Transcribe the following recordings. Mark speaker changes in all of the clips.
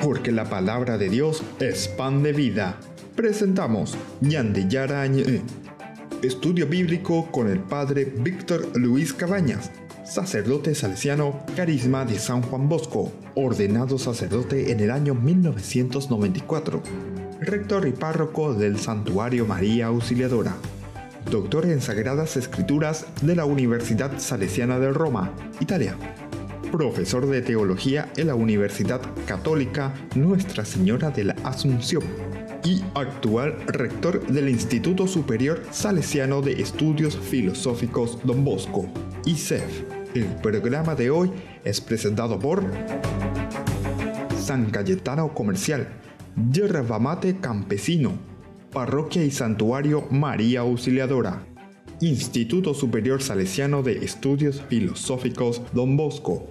Speaker 1: porque la palabra de Dios es pan de vida. Presentamos Ñande Yarañe, estudio bíblico con el padre Víctor Luis Cabañas, sacerdote salesiano, carisma de San Juan Bosco, ordenado sacerdote en el año 1994, rector y párroco del Santuario María Auxiliadora, doctor en Sagradas Escrituras de la Universidad Salesiana de Roma, Italia, profesor de teología en la Universidad Católica Nuestra Señora de la Asunción y actual rector del Instituto Superior Salesiano de Estudios Filosóficos Don Bosco, ISEF. El programa de hoy es presentado por San Cayetano Comercial, Yerba Mate Campesino, Parroquia y Santuario María Auxiliadora, Instituto Superior Salesiano de Estudios Filosóficos Don Bosco,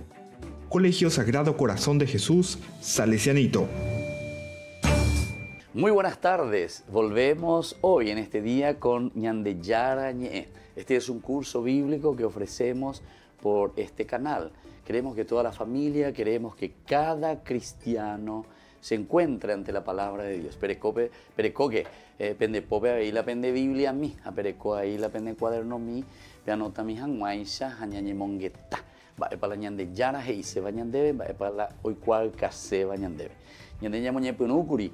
Speaker 1: Colegio Sagrado Corazón de Jesús Salesianito.
Speaker 2: Muy buenas tardes, volvemos hoy en este día con Ñande Yarañe. Este es un curso bíblico que ofrecemos por este canal. Queremos que toda la familia, queremos que cada cristiano se encuentre ante la palabra de Dios. Perecoque, pende pope ahí la pende Biblia mi, a pereco ahí la pende cuaderno mi, peanota mi hanguaisha, hañañe mongueta. Va para la Ñande Yara y se bañandebe, va para la hoy cual case bañandebe. Ñande ñamoñe punukuri.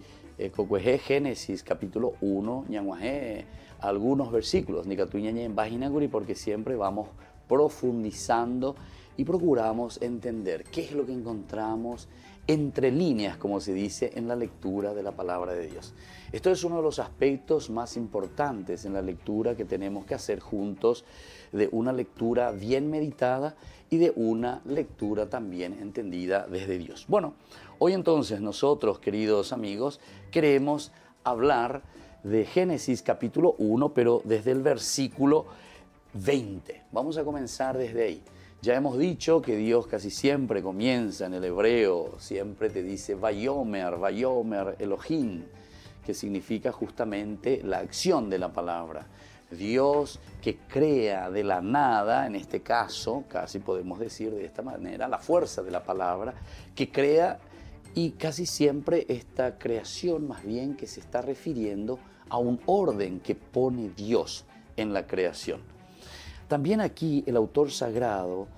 Speaker 2: Cocueje Génesis capítulo 1, ñanguaje algunos versículos, nicatuñañe en Bajinaguri, porque siempre vamos profundizando y procuramos entender qué es lo que encontramos entre líneas, como se dice en la lectura de la palabra de Dios. Esto es uno de los aspectos más importantes en la lectura que tenemos que hacer juntos, de una lectura bien meditada y de una lectura también entendida desde Dios. Bueno, hoy entonces nosotros, queridos amigos, queremos hablar de Génesis capítulo 1, pero desde el versículo 20. Vamos a comenzar desde ahí. Ya hemos dicho que Dios casi siempre comienza en el hebreo, siempre te dice Vayomer, Vayomer Elohim, que significa justamente la acción de la palabra. Dios que crea de la nada, en este caso, casi podemos decir de esta manera, la fuerza de la palabra, que crea, y casi siempre esta creación más bien que se está refiriendo a un orden que pone Dios en la creación. También aquí el autor sagrado,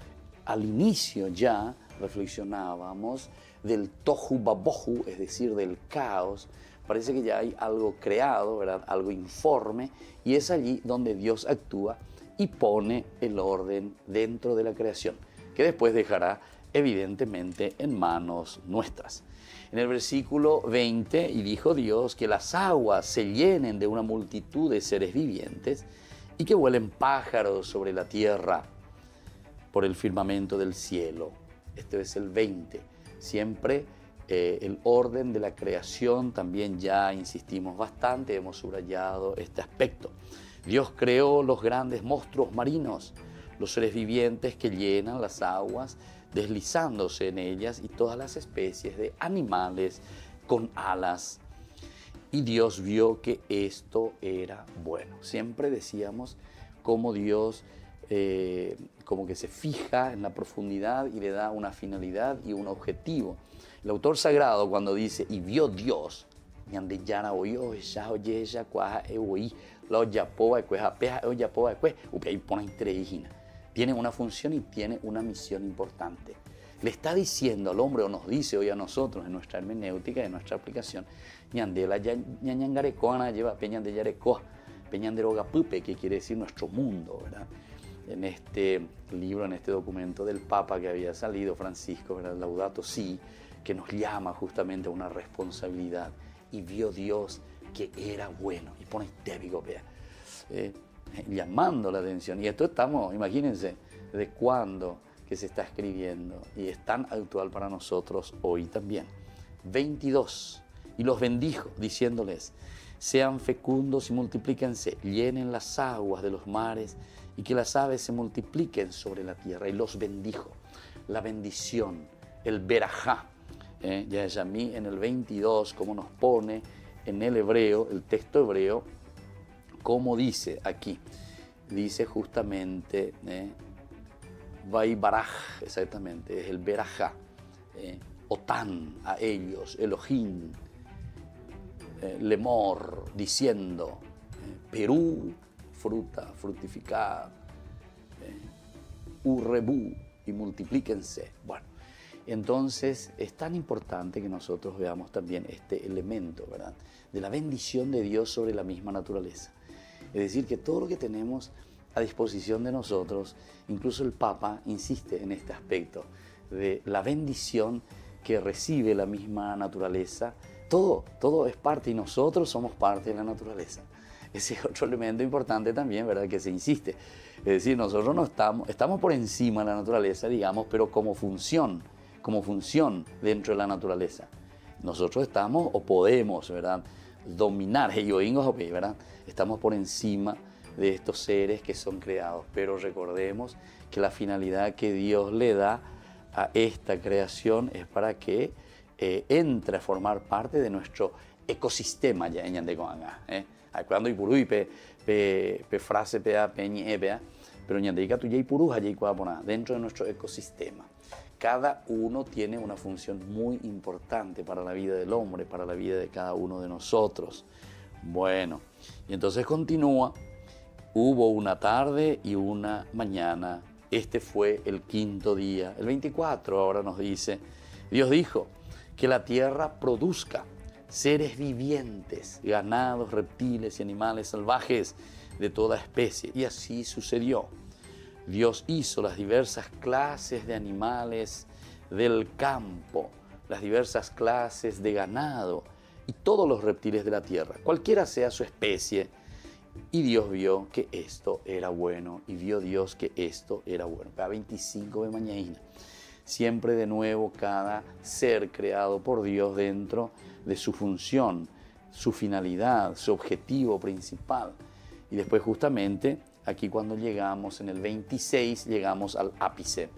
Speaker 2: al inicio ya reflexionábamos del tohu babohu, es decir, del caos. Parece que ya hay algo creado, ¿verdad? Algo informe, y es allí donde Dios actúa y pone el orden dentro de la creación, que después dejará evidentemente en manos nuestras. En el versículo 20, y dijo Dios que las aguas se llenen de una multitud de seres vivientes y que vuelen pájaros sobre la tierra por el firmamento del cielo. Este es el 20. Siempre el orden de la creación también ya insistimos bastante, hemos subrayado este aspecto. Dios creó los grandes monstruos marinos, los seres vivientes que llenan las aguas, deslizándose en ellas, y todas las especies de animales con alas. Y Dios vio que esto era bueno. Siempre decíamos cómo Dios como que se fija en la profundidad y le da una finalidad y un objetivo. El autor sagrado, cuando dice, y vio Dios, tiene una función y tiene una misión importante. Le está diciendo al hombre, o nos dice hoy a nosotros en nuestra hermenéutica, en nuestra aplicación, que quiere decir nuestro mundo, ¿verdad? En este libro, en este documento del Papa que había salido, Francisco, ¿verdad? Laudato Si, que nos llama justamente a una responsabilidad. Y vio Dios que era bueno. Y pone tébico, llamando la atención. Y esto estamos, imagínense, de cuándo que se está escribiendo. Y es tan actual para nosotros hoy también. 22. Y los bendijo, diciéndoles, sean fecundos y multiplíquense, llenen las aguas de los mares y que las aves se multipliquen sobre la tierra. Y los bendijo. La bendición, el berajá. Ya es a mí en el 22, como nos pone en el hebreo, el texto hebreo, como dice aquí. Dice justamente, Vaibaraj, exactamente, es el berajá. Otán, a ellos, Elohim, Lemor, diciendo, Perú, fruta, fructificad, Urrebú, y multiplíquense. Bueno, entonces es tan importante que nosotros veamos también este elemento, ¿verdad?, de la bendición de Dios sobre la misma naturaleza. Es decir, que todo lo que tenemos a disposición de nosotros, incluso el Papa insiste en este aspecto de la bendición que recibe la misma naturaleza. Todo es parte y nosotros somos parte de la naturaleza. Ese es otro elemento importante también, ¿verdad?, que se insiste. Es decir, nosotros no estamos por encima de la naturaleza, digamos, pero como función dentro de la naturaleza. Nosotros estamos o podemos, ¿verdad?, dominar, ¿verdad? Estamos por encima de estos seres que son creados, pero recordemos que la finalidad que Dios le da a esta creación es para que entre a formar parte de nuestro ecosistema ya en Yandecoanga. Cuando hay purú y pe frase pea peñi pea, pero Yandeika tu ya purú allí dentro de nuestro ecosistema. Cada uno tiene una función muy importante para la vida del hombre, para la vida de cada uno de nosotros. Bueno, y entonces continúa. Hubo una tarde y una mañana. Este fue el quinto día. El 24 ahora nos dice, Dios dijo que la tierra produzca seres vivientes, ganados, reptiles y animales salvajes de toda especie. Y así sucedió. Dios hizo las diversas clases de animales del campo, las diversas clases de ganado y todos los reptiles de la tierra, cualquiera sea su especie. Y Dios vio que esto era bueno, y vio Dios que esto era bueno. Para 25 de mañana, siempre de nuevo cada ser creado por Dios dentro de su función, su finalidad, su objetivo principal. Y después justamente aquí cuando llegamos en el 26, llegamos al ápice.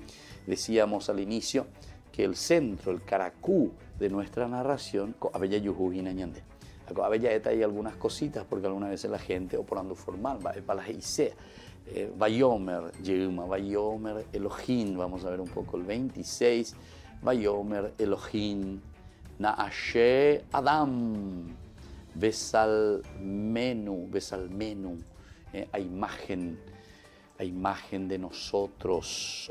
Speaker 2: Decíamos al inicio que el centro, el caracú de nuestra narración, había Yujuhina Ñande. Había hay algunas cositas porque algunas veces la gente, o por ando formal, va para las Isea. Vayomer, Yehuma, Vayomer, Elohim, vamos a ver un poco el 26. Vayomer, Elohim, Naashe Adam, Besalmenu, a imagen de nosotros,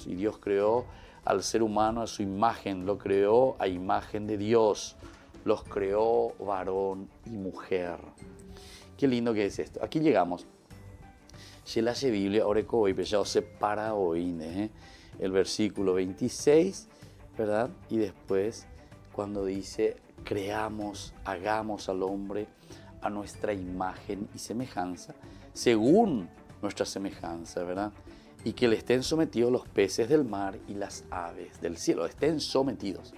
Speaker 2: Y Dios creó al ser humano a su imagen, lo creó a imagen de Dios, los creó varón y mujer. Qué lindo que es esto. Aquí llegamos. Se la Biblia, ahora hoy, pero ya se para hoy, el versículo 26, ¿verdad? Y después cuando dice, creamos, hagamos al hombre a nuestra imagen y semejanza, según nuestra semejanza, ¿verdad? Y que le estén sometidos los peces del mar y las aves del cielo, estén sometidos.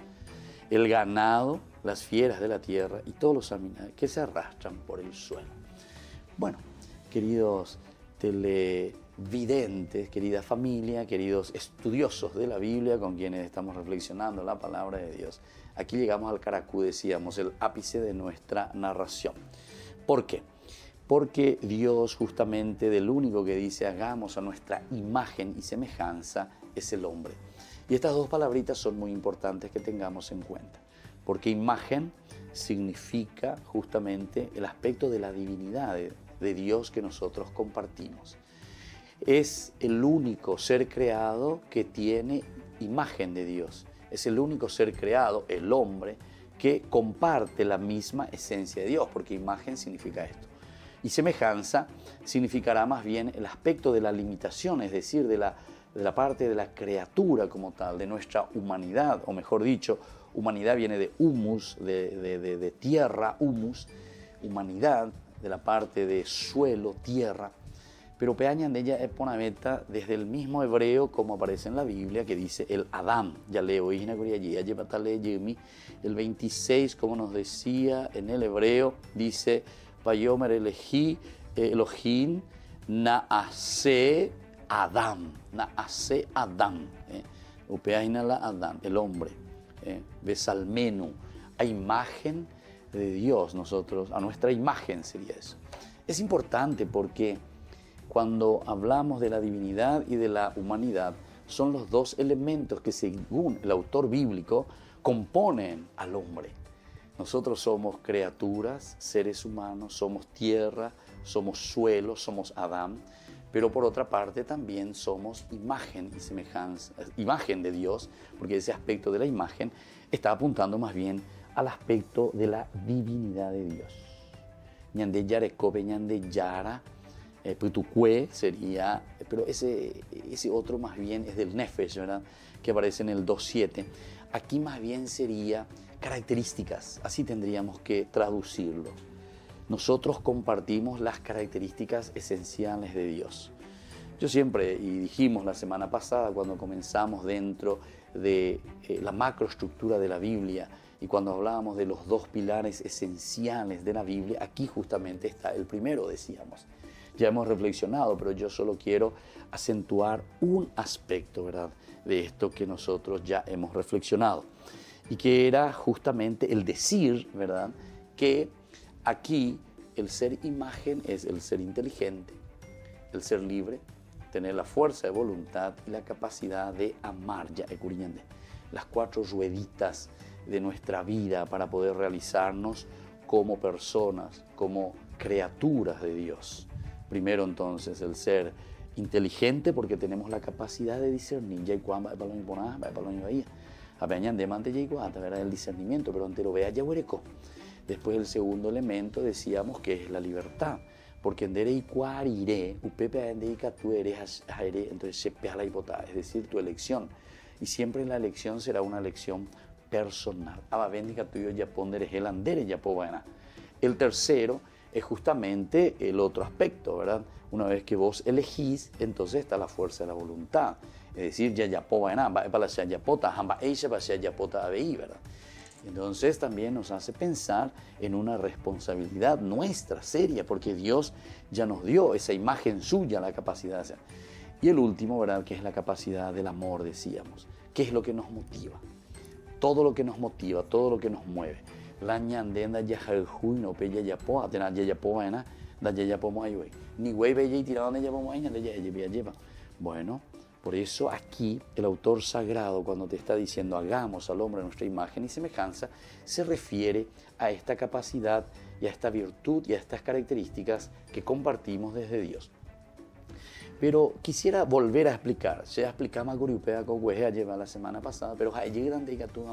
Speaker 2: El ganado, las fieras de la tierra y todos los animales que se arrastran por el suelo. Bueno, queridos televidentes, querida familia, queridos estudiosos de la Biblia con quienes estamos reflexionando la palabra de Dios, aquí llegamos al caracú, decíamos, el ápice de nuestra narración. ¿Por qué? Porque Dios justamente del único que dice hagamos a nuestra imagen y semejanza es el hombre. Y estas dos palabritas son muy importantes que tengamos en cuenta, porque imagen significa justamente el aspecto de la divinidad de Dios que nosotros compartimos. Es el único ser creado que tiene imagen de Dios. Es el único ser creado, el hombre, que comparte la misma esencia de Dios, porque imagen significa esto. Y semejanza significará más bien el aspecto de la limitación, es decir, de la parte de la criatura como tal, de nuestra humanidad, o mejor dicho, humanidad viene de humus, de tierra, humus, humanidad, de la parte de suelo, tierra. Pero peañan de ella es ponaveta desde el mismo hebreo como aparece en la Biblia, que dice el Adán. Ya leo, el 26, como nos decía en el hebreo, dice Vayomer Elohim Naase Adam, Upeainala Adam, el hombre, Besalmenu, a imagen de Dios, nosotros, a nuestra imagen sería eso. Es importante porque cuando hablamos de la divinidad y de la humanidad, son los dos elementos que, según el autor bíblico, componen al hombre. Nosotros somos criaturas, seres humanos, somos tierra, somos suelo, somos Adán, pero por otra parte también somos imagen y semejanza, imagen de Dios, porque ese aspecto de la imagen está apuntando más bien al aspecto de la divinidad de Dios. Ñande yarekobe, ñande yara, putucue sería, pero ese otro más bien es del Nefesh, ¿verdad? Que aparece en el 2.7. Aquí más bien sería características, así tendríamos que traducirlo. Nosotros compartimos las características esenciales de Dios. Yo siempre, y dijimos la semana pasada cuando comenzamos dentro de la macroestructura de la Biblia y cuando hablábamos de los dos pilares esenciales de la Biblia, aquí justamente está el primero, decíamos. Ya hemos reflexionado, pero yo solo quiero acentuar un aspecto, ¿verdad?, de esto que nosotros ya hemos reflexionado. Y que era justamente el decir, ¿verdad?, que aquí el ser imagen es el ser inteligente, el ser libre, tener la fuerza de voluntad y la capacidad de amar, ya ecuriñande, las 4 rueditas de nuestra vida para poder realizarnos como personas, como criaturas de Dios. Primero entonces el ser inteligente porque tenemos la capacidad de discernir, ya y cuando va a el discernimiento, pero entero vea ya huereco. Después el segundo elemento decíamos que es la libertad, porque en y cuarire, tú eres entonces es decir, tu elección. Y siempre la elección será una elección personal. El tercero es justamente el otro aspecto, ¿verdad? Una vez que vos elegís, entonces está la fuerza de la voluntad. Es decir, ¿verdad? Entonces también nos hace pensar en una responsabilidad nuestra, seria, porque Dios ya nos dio esa imagen suya, la capacidad de hacer. Y el último, ¿verdad?, que es la capacidad del amor, decíamos. ¿Qué es lo que nos motiva? Todo lo que nos motiva, todo lo que nos mueve. La ñandenda ya jaljuy no pe ya po atena ya po ena da ya po mai güey. Ni güey ve ya tirado ya po mai ya lleva. Bueno, por eso aquí el autor sagrado, cuando te está diciendo hagamos al hombre a nuestra imagen y semejanza, se refiere a esta capacidad y a esta virtud y a estas características que compartimos desde Dios. Pero quisiera volver a explicar. Se explicaba a Gurupea con Hueja lleva la semana pasada, pero hay grande que tú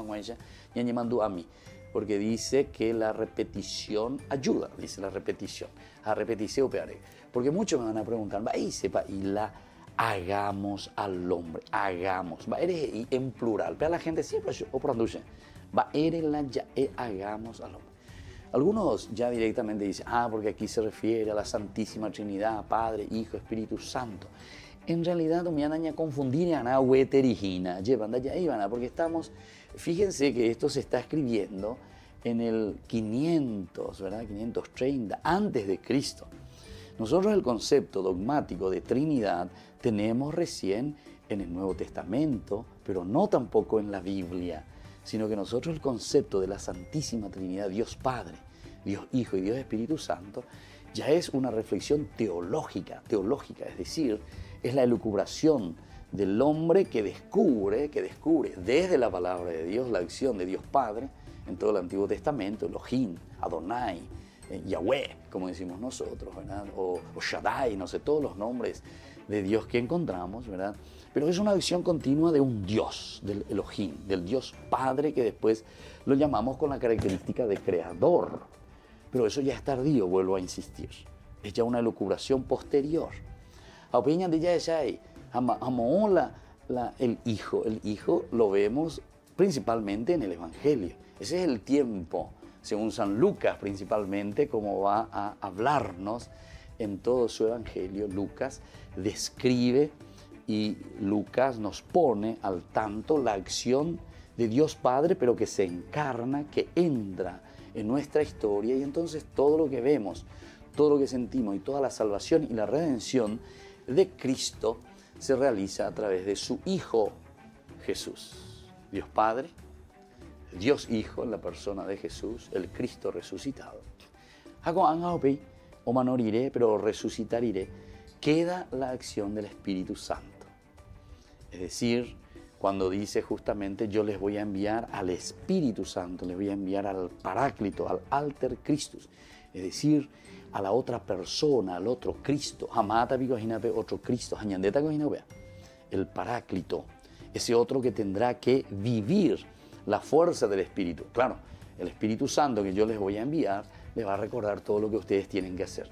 Speaker 2: ya mandó a mí, porque dice que la repetición ayuda, dice la repetición. A repetición peare. Porque muchos me van a preguntar, va y sepa, y la hagamos al hombre, hagamos. Va eres en plural, pero la gente siempre o produce. Va eres la ya hagamos al hombre. Algunos ya directamente dicen, porque aquí se refiere a la Santísima Trinidad, Padre, Hijo, Espíritu Santo. En realidad, me han a confundir a Hueterijina, llevan allá Ivana, porque estamos, fíjense que esto se está escribiendo en el 500, ¿verdad? 530, antes de Cristo. Nosotros el concepto dogmático de Trinidad tenemos recién en el Nuevo Testamento, pero no tampoco en la Biblia, sino que nosotros el concepto de la Santísima Trinidad, Dios Padre, Dios Hijo y Dios Espíritu Santo, ya es una reflexión teológica, es decir, es la elucubración del hombre que descubre desde la palabra de Dios la acción de Dios Padre en todo el Antiguo Testamento, Elohim, Adonai, Yahweh, como decimos nosotros, ¿verdad? O Shaddai, no sé, todos los nombres de Dios que encontramos, ¿verdad? Pero es una visión continua de un Dios, del Elohim, del Dios Padre, que después lo llamamos con la característica de creador. Pero eso ya es tardío, vuelvo a insistir. Es ya una elucubración posterior. El Hijo lo vemos principalmente en el Evangelio. Ese es el tiempo, según San Lucas principalmente, como va a hablarnos en todo su Evangelio. Lucas describe y Lucas nos pone al tanto la acción de Dios Padre, pero que se encarna, que entra en nuestra historia, y entonces todo lo que vemos, todo lo que sentimos y toda la salvación y la redención de Cristo se realiza a través de su Hijo Jesús. Dios Padre, Dios Hijo en la persona de Jesús, el Cristo resucitado. O moriré, pero resucitaré, queda la acción del Espíritu Santo. Es decir, cuando dice justamente yo les voy a enviar al Espíritu Santo, les voy a enviar al Paráclito, al Alter Christus, es decir, a la otra persona, al otro Cristo. Hamata imagínate otro Cristo, Hañandeta el Paráclito, ese otro que tendrá que vivir la fuerza del Espíritu. Claro, el Espíritu Santo que yo les voy a enviar les va a recordar todo lo que ustedes tienen que hacer.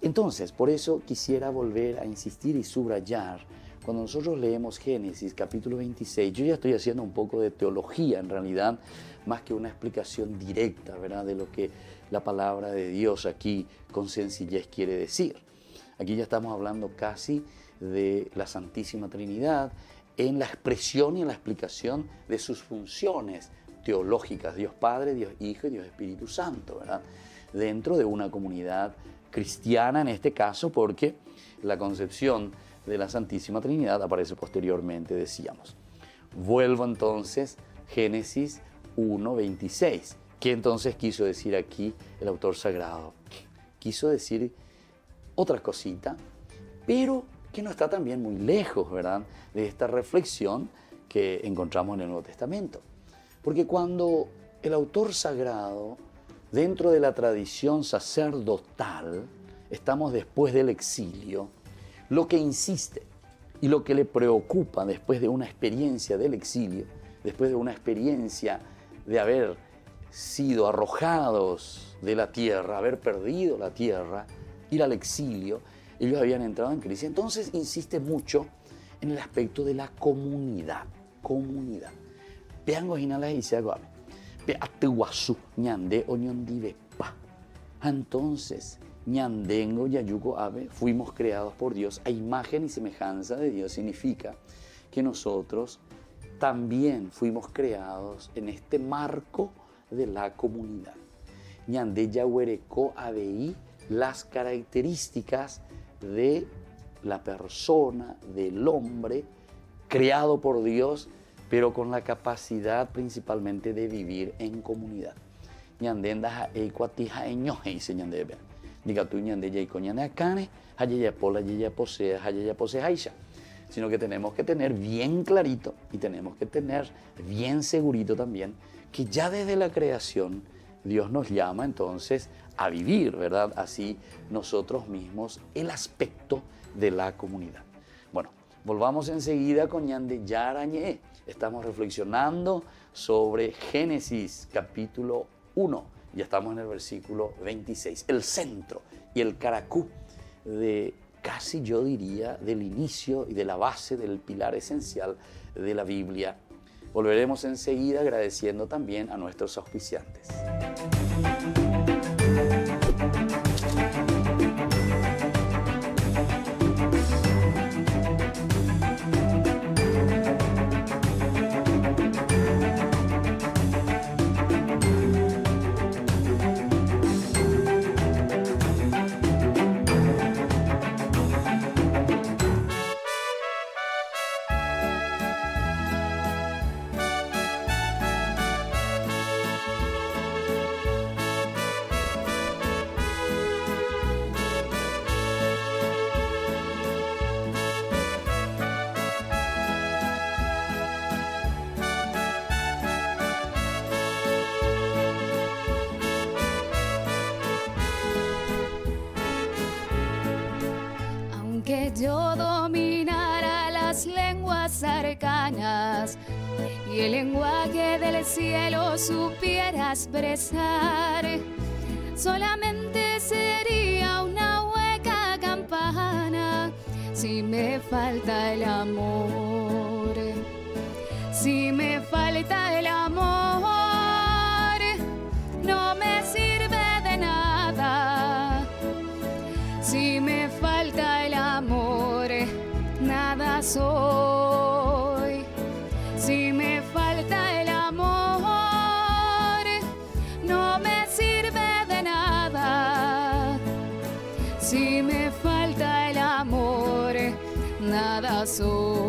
Speaker 2: Entonces, por eso quisiera volver a insistir y subrayar, cuando nosotros leemos Génesis capítulo 26, yo ya estoy haciendo un poco de teología en realidad, más que una explicación directa, ¿verdad?, de lo que la palabra de Dios aquí con sencillez quiere decir. Aquí ya estamos hablando casi de la Santísima Trinidad en la expresión y en la explicación de sus funciones teológicas, Dios Padre, Dios Hijo y Dios Espíritu Santo, ¿verdad?, dentro de una comunidad cristiana en este caso, porque la concepción de la Santísima Trinidad aparece posteriormente, decíamos. Vuelvo entonces, Génesis 1:26. ¿Qué entonces quiso decir aquí el autor sagrado? Quiso decir otra cosita, pero que no está también muy lejos, ¿verdad?, de esta reflexión que encontramos en el Nuevo Testamento. Porque cuando el autor sagrado, dentro de la tradición sacerdotal, estamos después del exilio, lo que insiste y lo que le preocupa después de una experiencia del exilio, después de una experiencia de haber sido arrojados de la tierra, haber perdido la tierra, ir al exilio, ellos habían entrado en crisis. Entonces insiste mucho en el aspecto de la comunidad. Comunidad. Peango hinala y se aguame. Pe atuasu ñande o ñondive pa. Entonces, ñandengo yayuko ave, fuimos creados por Dios a imagen y semejanza de Dios. Significa que nosotros también fuimos creados en este marco de la comunidad. Ñande yahuereco aveí las características de la persona, del hombre, creado por Dios, pero con la capacidad principalmente de vivir en comunidad. Ñandenda ecuatija eñoje y se ñandebe. Diga tú ñande ya y coñane acane, hayaya pola, hayaya posea aisha. Sino que tenemos que tener bien clarito y tenemos que tener bien segurito también que ya desde la creación Dios nos llama entonces a vivir, ¿verdad?, así nosotros mismos el aspecto de la comunidad. Bueno, volvamos enseguida con Ñande Yarañé. Estamos reflexionando sobre Génesis capítulo 1. Ya estamos en el versículo 26. El centro y el caracú de casi yo diría del inicio y de la base del pilar esencial de la Biblia. Volveremos enseguida agradeciendo también a nuestros auspiciantes.
Speaker 3: Que yo dominara las lenguas arcanas y el lenguaje del cielo supiera expresar, solamente sería una hueca campana si me falta el amor. Si me falta el amor, no me sirve de nada. Si me falta el amor, nada soy. Si me falta el amor, no me sirve de nada. Si me falta el amor, nada soy.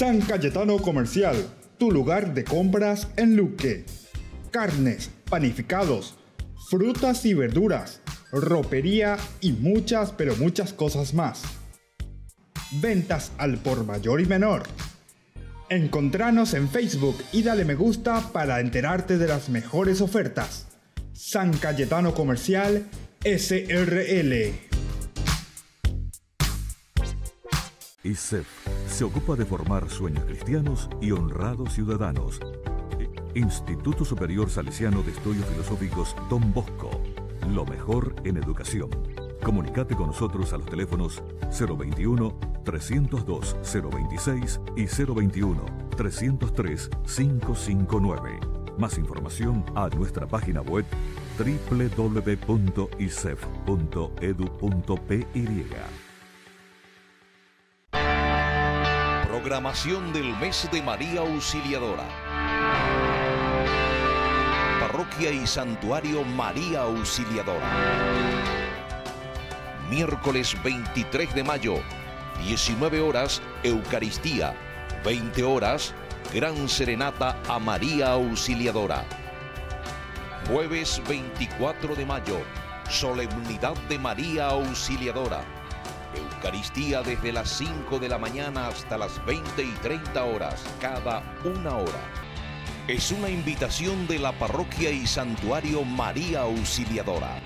Speaker 1: San Cayetano Comercial, tu lugar de compras en Luque. Carnes, panificados, frutas y verduras, ropería y muchas, pero muchas cosas más. Ventas al por mayor y menor. Encontranos en Facebook y dale me gusta para enterarte de las mejores ofertas. San Cayetano Comercial SRL.
Speaker 4: ISEF se ocupa de formar sueños cristianos y honrados ciudadanos. Instituto Superior Salesiano de Estudios Filosóficos Don Bosco. Lo mejor en educación. Comunicate con nosotros a los teléfonos 021-302-026 y 021-303-559. Más información a nuestra página web www.isef.edu.py.
Speaker 5: Programación del mes de María Auxiliadora. Parroquia y Santuario María Auxiliadora. Miércoles 23 de mayo, 19 horas, Eucaristía. 20 horas, Gran Serenata a María Auxiliadora. Jueves 24 de mayo, Solemnidad de María Auxiliadora. Eucaristía desde las 5 de la mañana hasta las 20 y 30 horas, cada una hora. Es una invitación de la Parroquia y Santuario María Auxiliadora.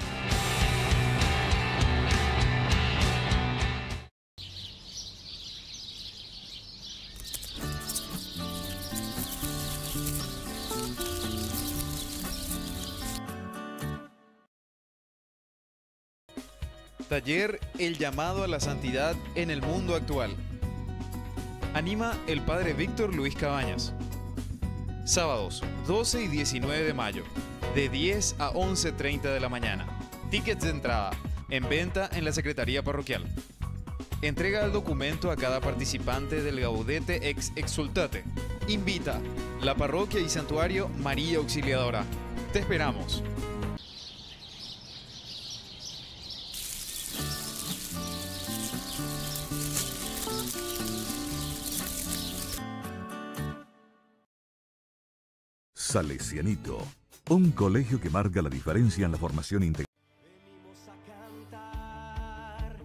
Speaker 6: Taller El llamado a la santidad en el mundo actual. Anima el Padre Víctor Luis Cabañas. Sábados 12 y 19 de mayo, de 10 a 11:30 de la mañana. Tickets de entrada, en venta en la Secretaría Parroquial. Entrega el documento a cada participante del Gaudete ex Exsultate. Invita la Parroquia y Santuario María Auxiliadora. Te esperamos.
Speaker 4: Salesianito, un colegio que marca la diferencia en la formación integral.
Speaker 7: Venimos a cantar,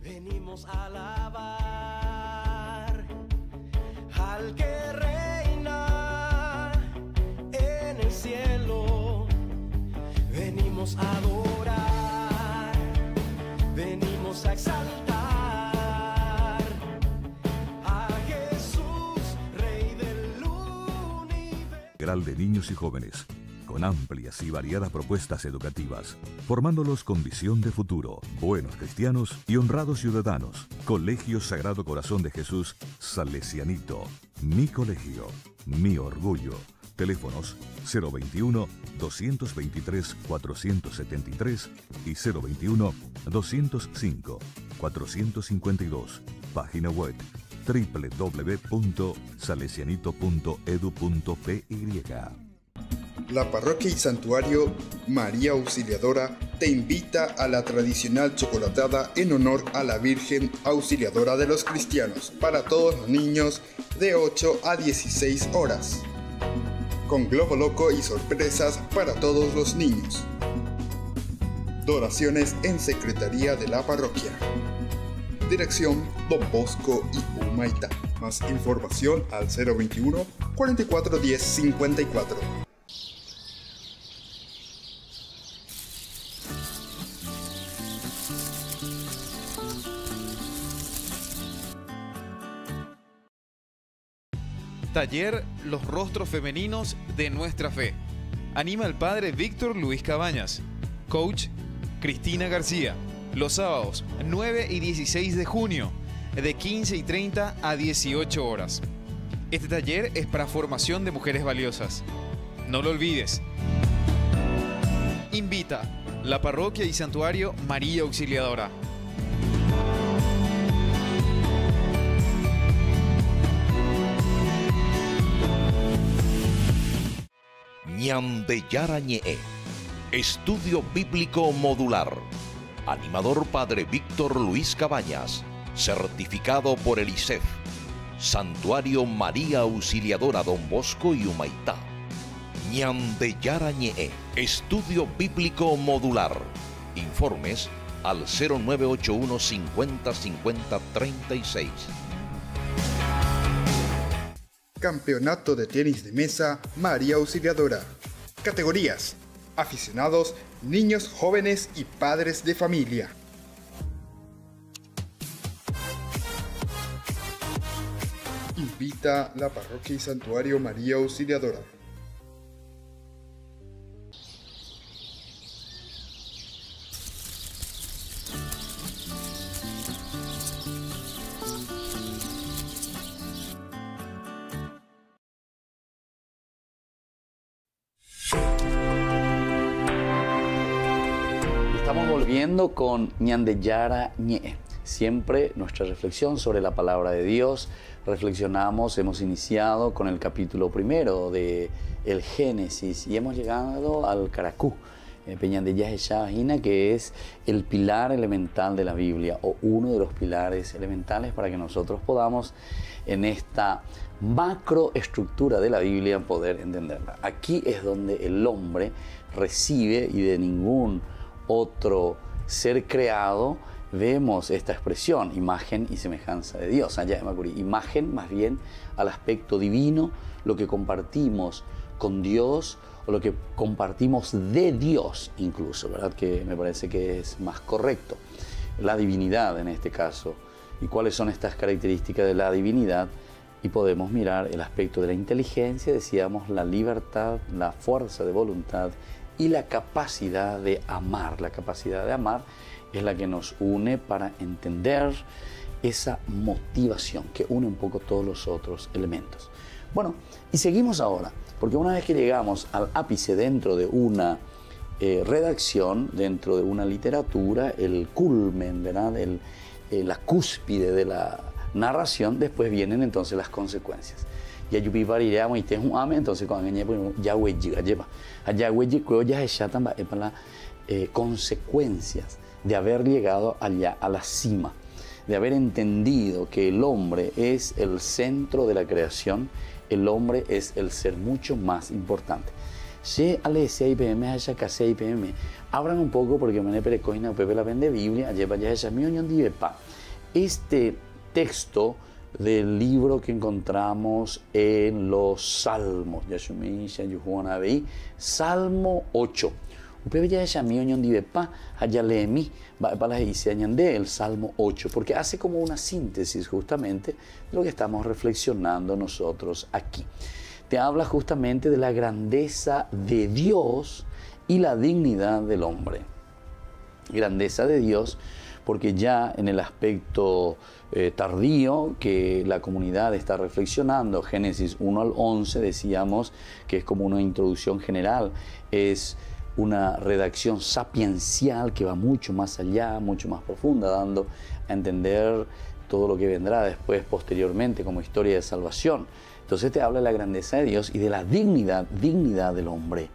Speaker 7: venimos a alabar al que reina en el cielo. Venimos a adorar, venimos a exaltar a Jesús, Rey del universo.
Speaker 4: De niños y jóvenes, con amplias y variadas propuestas educativas, formándolos con visión de futuro, buenos cristianos y honrados ciudadanos. Colegio Sagrado Corazón de Jesús Salesianito. Mi colegio, mi orgullo. Teléfonos 021-223-473 y 021-205-452. Página web www.salesianito.edu.py.
Speaker 1: La Parroquia y Santuario María Auxiliadora te invita a la tradicional chocolatada en honor a la Virgen Auxiliadora de los Cristianos para todos los niños de 8 a 16 horas, con globo loco y sorpresas para todos los niños. Donaciones en Secretaría de la Parroquia. Dirección Don Bosco y Humaitá. Más información al 021 44 10 54.
Speaker 6: Taller Los rostros femeninos de nuestra fe. Anima el Padre Víctor Luis Cabañas. Coach Cristina García. Los sábados 9 y 16 de junio, de 15 y 30 a 18 horas. Este taller es para formación de mujeres valiosas. No lo olvides. Invita la Parroquia y Santuario María Auxiliadora.
Speaker 5: Ñandeyarañe'e. Estudio Bíblico Modular. Animador Padre Víctor Luis Cabañas. Certificado por el ISEF. Santuario María Auxiliadora Don Bosco y Humaitá. Ñande Yarañe, Estudio Bíblico Modular. Informes al 0981 50 50 36.
Speaker 1: Campeonato de tenis de mesa María Auxiliadora. Categorías: aficionados, niños, jóvenes y padres de familia. Invita la Parroquia y Santuario María Auxiliadora.
Speaker 2: Estamos volviendo con Ñande Yarañe. Siempre nuestra reflexión sobre la palabra de Dios. Hemos iniciado con el capítulo primero de el Génesis y hemos llegado al Caracú, Ñande Yarañe, que es el pilar elemental de la Biblia o uno de los pilares elementales para que nosotros podamos en esta macroestructura de la Biblia poder entenderla. Aquí es donde el hombre recibe y de ningún otro ser creado vemos esta expresión, imagen y semejanza de Dios. Imagen más bien al aspecto divino, lo que compartimos con Dios o lo que compartimos de Dios incluso, ¿verdad? Que me parece que es más correcto. La divinidad en este caso. ¿Y cuáles son estas características de la divinidad? Y podemos mirar el aspecto de la inteligencia, decíamos, la libertad, la fuerza de voluntad y la capacidad de amar. La capacidad de amar es la que nos une para entender esa motivación que une un poco todos los otros elementos. Bueno, y seguimos ahora, porque una vez que llegamos al ápice dentro de una redacción, dentro de una literatura, el culmen, ¿verdad? La cúspide de la narración, después vienen entonces las consecuencias. Ya yo vivaríamos y tengo un ame, entonces cuando ya consecuencias de haber llegado allá a la cima, de haber entendido que el hombre es el centro de la creación, el hombre es el ser mucho más importante. Abran un poco porque me perecoina Pepe la vende Biblia, este texto del libro que encontramos en los Salmos, Salmo 8. El Salmo 8, porque hace como una síntesis justamente de lo que estamos reflexionando nosotros aquí. Te habla justamente de la grandeza de Dios y la dignidad del hombre. Grandeza de Dios, porque ya en el aspecto tardío que la comunidad está reflexionando, Génesis 1 al 11, decíamos que es como una introducción general, es una redacción sapiencial que va mucho más allá, mucho más profunda, dando a entender todo lo que vendrá después, posteriormente, como historia de salvación. Entonces te habla de la grandeza de Dios y de la dignidad del hombre.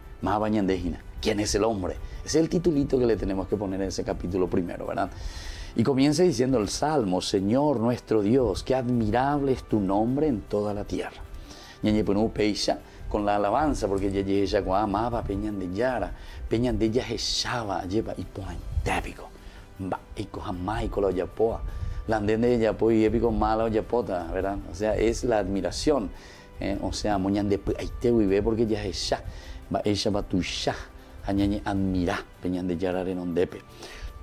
Speaker 2: ¿Quién es el hombre? Ese es el titulito que le tenemos que poner en ese capítulo primero, ¿verdad? Y comienza diciendo el Salmo: Señor nuestro Dios, qué admirable es tu nombre en toda la tierra. Con la alabanza, porque ya amaba Peñan de Yara, Peñan de Yaheshaba, lleva y poan tépico, va y jamás y colo yapoa, la de yapo y épico malo yapota, ¿verdad? O sea, es la admiración, o sea, moñan de aite y ve porque Yahesha, va ella va tu sha, añañe admira, Peñan de Yara renondepe.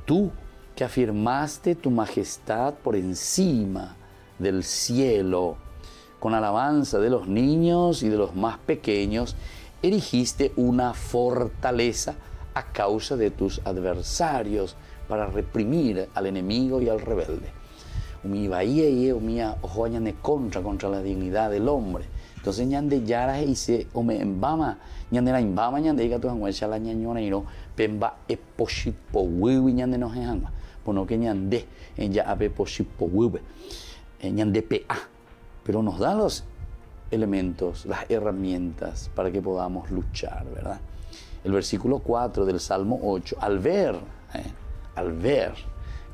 Speaker 2: Tú que afirmaste tu majestad por encima del cielo, con alabanza de los niños y de los más pequeños, erigiste una fortaleza a causa de tus adversarios para reprimir al enemigo y al rebelde. Contra la dignidad del hombre. Entonces, ñande yara dice, ome embama, ñande la embama, ñande diga tu angüecha la ñañona y no, pemba eposhipo wiwi ñande no jehanga. Bueno, que ñande, ya ape poshipo wiwi, ñande pa. Pero nos da los elementos, las herramientas para que podamos luchar, ¿verdad? El versículo 4 del Salmo 8, al ver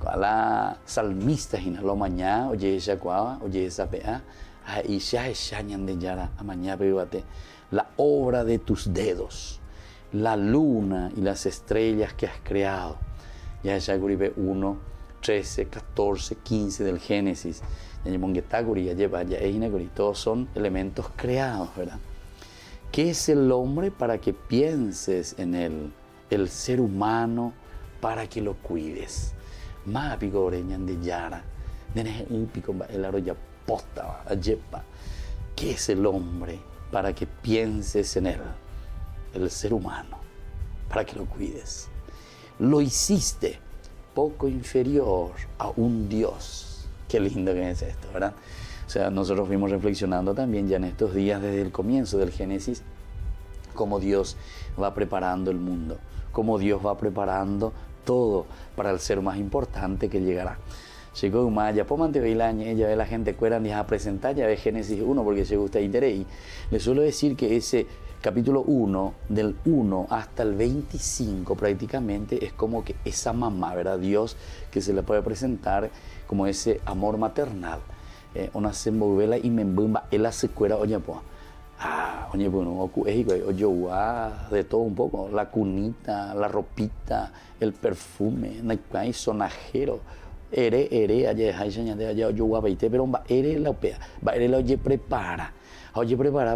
Speaker 2: la salmista hina lo mañana oye esa cuava oye esa pea ahí ya ñande yara a mañana pebate la obra de tus dedos, la luna y las estrellas que has creado. Ya esa guribe 1, 13, 14, 15 del Génesis. Todos son elementos creados, ¿verdad? ¿Qué es el hombre para que pienses en él? El ser humano para que lo cuides. Más pico oreñan de yara, de un pico el arroya posta, ayepa. ¿Qué es el hombre para que pienses en él? El ser humano para que lo cuides. Lo hiciste poco inferior a un Dios. Qué lindo que es esto, ¿verdad? O sea, nosotros fuimos reflexionando también ya en estos días desde el comienzo del Génesis, cómo Dios va preparando el mundo, cómo Dios va preparando todo para el ser más importante que llegará. Llegó ya por mantener ya ve la gente cueran y a presentar, ya ve Génesis 1 porque se gusta interés. Y le suelo decir que ese capítulo 1, del 1 hasta el 25 prácticamente es como que esa mamá, ¿verdad? Dios que se le puede presentar como ese amor maternal. Una se movela y me embumba, él se cuera, oye, pues. Oye, bueno, de todo un poco, la cunita, la ropita, el perfume, el sonajero, ere, allá, yo guapeite, pero ere la opea, ere oye prepara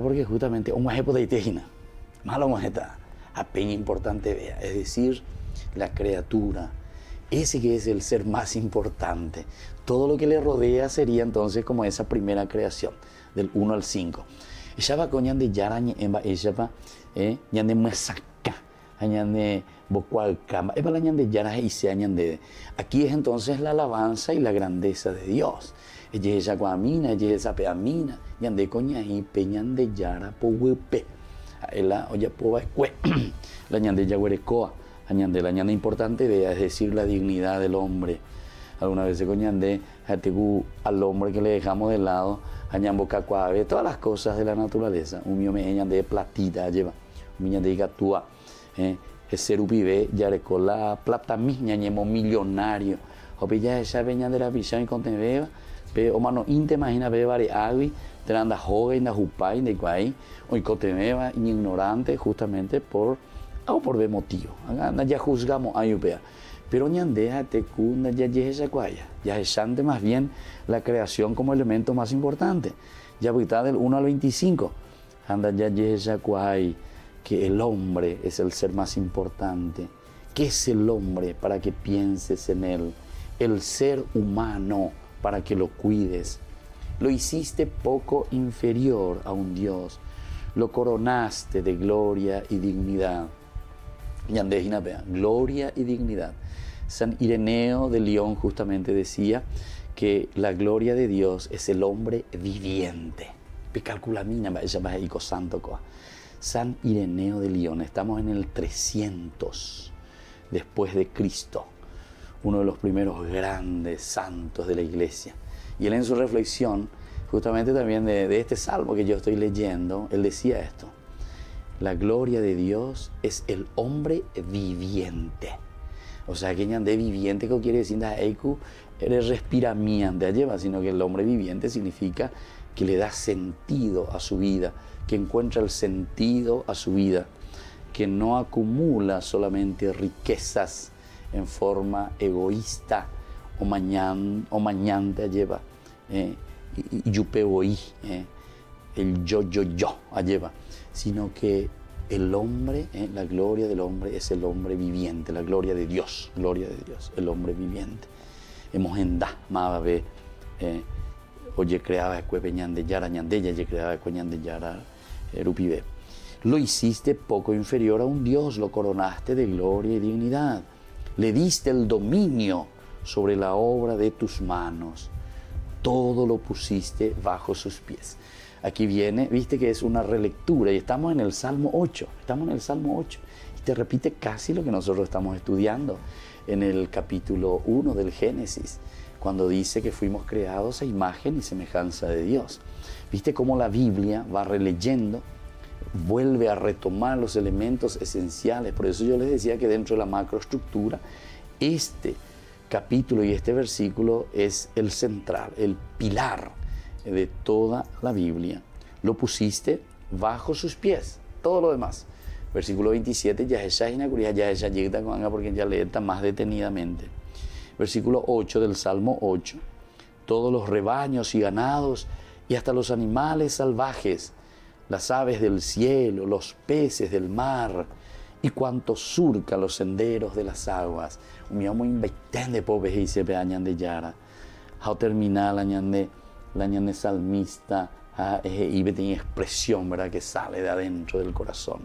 Speaker 2: porque justamente un maje puede ir, malo majeta, apenas importante vea, es decir, la criatura, ese que es el ser más importante, todo lo que le rodea sería entonces como esa primera creación, del 1 al 5. Ella va con de yarañe en ella va ñande masaca ñande bocualcama es para ñande yara y se ñande. Aquí es entonces la alabanza y la grandeza de Dios. Ella guamina ella peamina ñande coña y peñande yara powepe ela oya poa cue la ñande yaguerecoa ñande la ñande importante vea, es decir, la dignidad del hombre. Alguna vez se coñande al hombre que le dejamos de lado añambo cacuave, todas las cosas de la naturaleza. Un mío me enseñan de platita, lleva. Un mío de gatúa, ese rupibe, ya recola plata misma, ñemo millonario. O ya esa veña de la visión y contenido, pero mano, inte imagina ver varias agui, te anda joven, da jupai, de guay, o y cotemeva, ignorante, justamente por ver motivo. Ya juzgamos a Yupea. Pero ñandea te cunda ya esa guaya, ya es más bien la creación como elemento más importante. Ya ahorita del 1 al 25, anda ya esa guay, que el hombre es el ser más importante. ¿Qué es el hombre para que pienses en él? El ser humano para que lo cuides. Lo hiciste poco inferior a un Dios. Lo coronaste de gloria y dignidad. Gloria y dignidad. San Ireneo de León justamente decía que la gloria de Dios es el hombre viviente. San Ireneo de León, estamos en el 300 después de Cristo, uno de los primeros grandes santos de la iglesia. Y él en su reflexión, justamente también de este salmo que yo estoy leyendo, él decía esto: la gloria de Dios es el hombre viviente. O sea, que de viviente, que quiere decir, eres respiramiante, sino que el hombre viviente significa que le da sentido a su vida, que encuentra el sentido a su vida, que no acumula solamente riquezas en forma egoísta o mañante, y yupeoí, el yo, sino que el hombre, la gloria del hombre es el hombre viviente, la gloria de Dios, el hombre viviente. Hemos endá, mabe, oye creaba cuepeñan de yara, ñandella, ye creaba cueñan de yara, rupibe. Lo hiciste poco inferior a un Dios, lo coronaste de gloria y dignidad. Le diste el dominio sobre la obra de tus manos. Todo lo pusiste bajo sus pies. Aquí viene, viste que es una relectura y estamos en el Salmo 8, y te repite casi lo que nosotros estamos estudiando en el capítulo 1 del Génesis, cuando dice que fuimos creados a imagen y semejanza de Dios. Viste cómo la Biblia va releyendo, vuelve a retomar los elementos esenciales. Por eso yo les decía que dentro de la macroestructura, este capítulo y este versículo es el central, el pilar de toda la Biblia. Lo pusiste bajo sus pies, todo lo demás. Versículo 27, ya llega porque ya leeta más detenidamente. Versículo 8 del Salmo 8, todos los rebaños y ganados y hasta los animales salvajes, las aves del cielo, los peces del mar y cuanto surca los senderos de las aguas. Un mío muy inventante pobres y se vean de Yara. How terminar la ñande salmista, y tiene expresión, ¿verdad?, que sale de adentro del corazón.